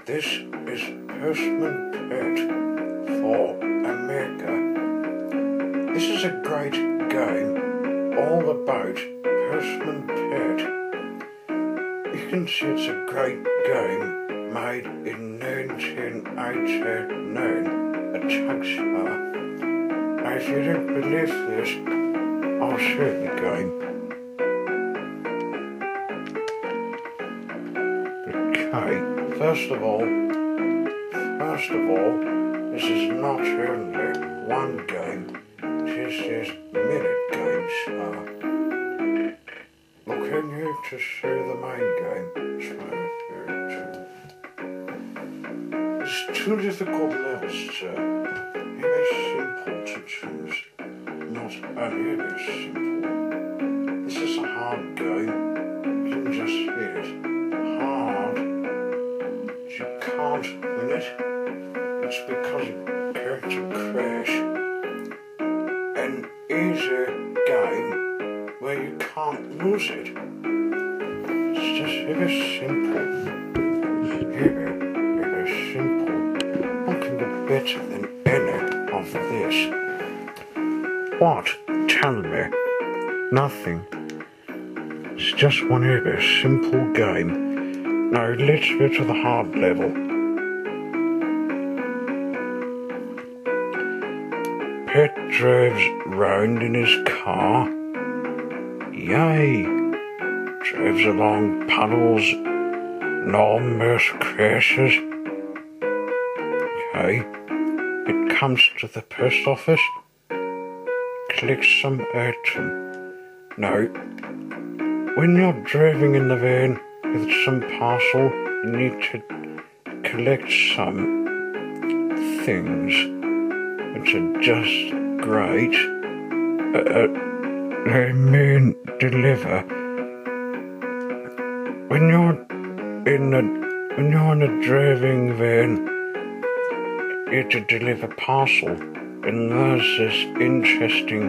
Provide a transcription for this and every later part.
This is Postman Pat for America. This is a great game all about Postman Pat. You can see it's a great game made in 1989 at tugs. Now if you don't believe this, I'll show you the game. Okay, first of all, this is not only one game, this is minute games. Looking here to see the main game. It's two difficult levels, sir. Very simple to choose, not very simple. This is a hard game, you can just hit it. Hard. You can't win it. It's because you're going to crash. An easy game where you can't lose it. It's just very simple. Very simple. What can be better than any of this? What? Tell me. Nothing. It's just one very simple game. Now let's go to the hard level. Pat drives round in his car. Yay! Drives along puddles and almost crashes. Okay. It comes to the post office. Collects some item. Now, when you're driving in the van with some parcel, you need to collect some things which are just great. They mean deliver. When you're in a driving van, you have to deliver parcel, and there's this interesting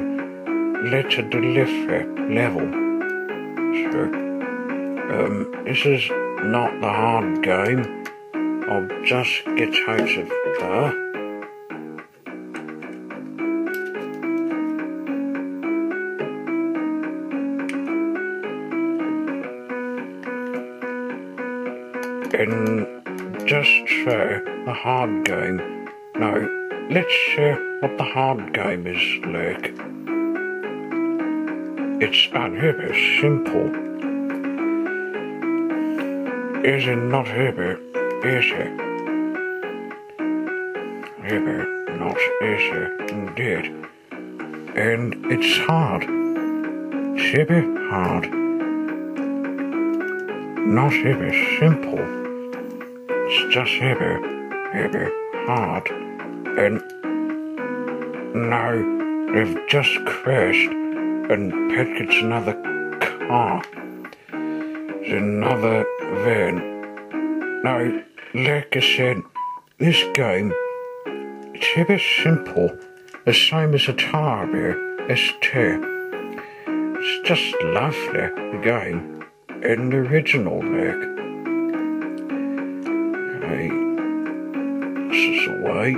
letter delivery level. So, this is not the hard game. I'll just get out of there. And just try the hard game. Now, let's see what the hard game is like. It's very simple. Is it not heavy? Easy. Heavy, not easy, indeed. And it's hard. Heavy, hard. Not heavy, simple. It's just heavy, hard. And now they've just crashed and Pat gets another car. Another van. Now, like I said, this game, it's very simple, the same as a tar beer, s10. It's just lovely, the game, and the original, like. Okay, this is the way.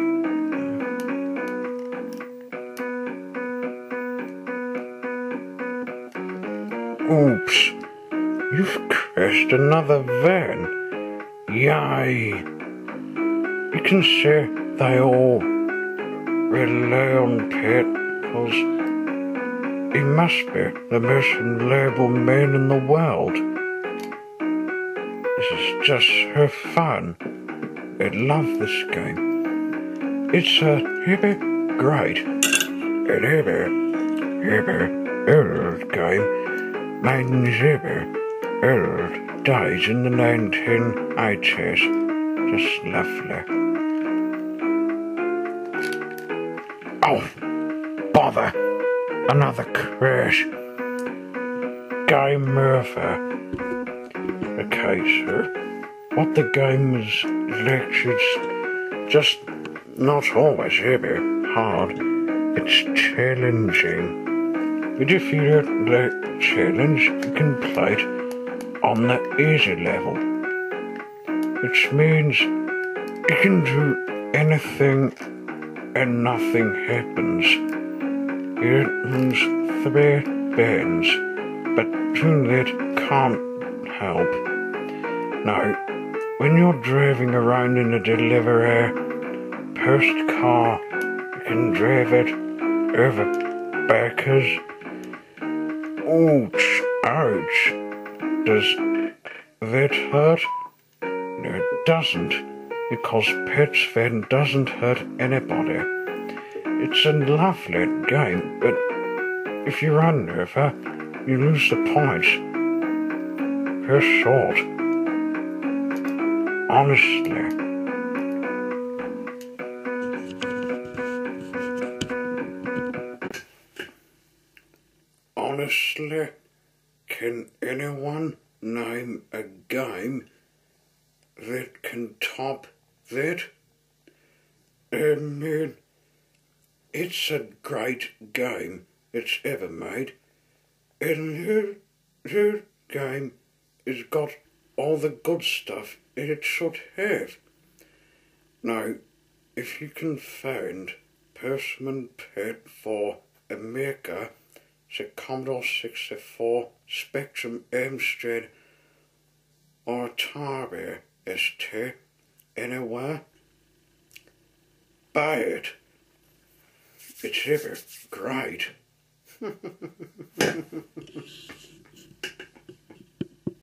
Oops. You've crashed another van. Yay! You can see they all rely on Pat because he must be the most reliable man in the world. This is just so fun. I love this game. It's a great and old game made in old days in the 1980s. Just lovely. Oh, bother! Another crash. Game over. Okay, sir. What the game is like, it's just not always hard. It's challenging. But if you don't like the challenge, you can play it on the easy level, which means You can do anything and nothing happens. It moves 3 bands, but doing that can't help. Now, when you're driving around in a delivery post car, you can drive it over backers. Ouch, ouch. Does that hurt? No, it doesn't, because Pets Van doesn't hurt anybody. It's a lovely game, but if you run over, you lose the points. Per short. Honestly. Honestly, can anyone name a game that can top that? I mean, it's a great game it's ever made, and the game has got all the good stuff it should have. Now, if you can find Postman Pet for America, the Commodore 64, Spectrum Amstrad, or Atari s10 anywhere, buy it. It's ever great.